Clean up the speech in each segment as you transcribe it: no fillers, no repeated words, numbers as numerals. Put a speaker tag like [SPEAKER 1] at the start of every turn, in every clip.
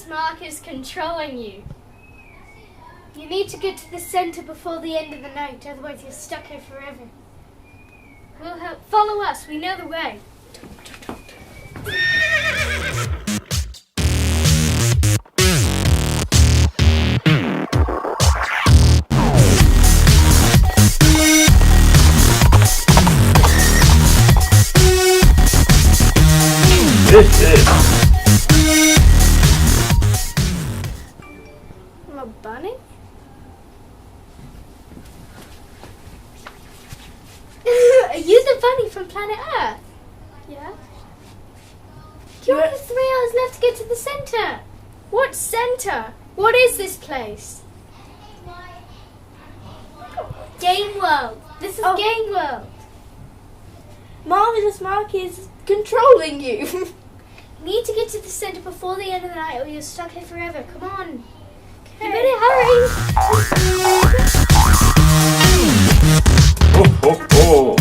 [SPEAKER 1] this mark is controlling you. You need to get to the center before the end of the night, otherwise you're stuck here forever. We'll help. Follow us, we know the way.
[SPEAKER 2] This is
[SPEAKER 1] A bunny? Are you the bunny from planet Earth? Yeah. You only have 3 hours left to get to the center. What center? What is this place? Game World. This is Game World.
[SPEAKER 3] Marvelous Mark is controlling you.
[SPEAKER 1] You need to get to the center before the end of the night or you're stuck here forever. Come on. You better hurry.
[SPEAKER 2] ho ho ho.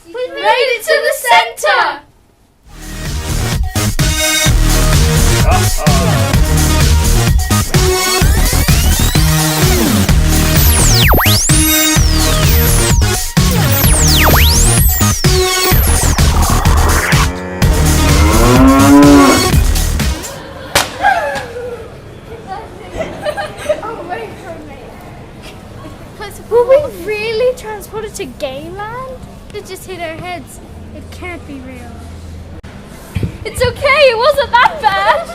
[SPEAKER 1] We made it to the center. Were we really transported to Gayland? It just hit our heads. It can't be real. It's okay, it wasn't that bad.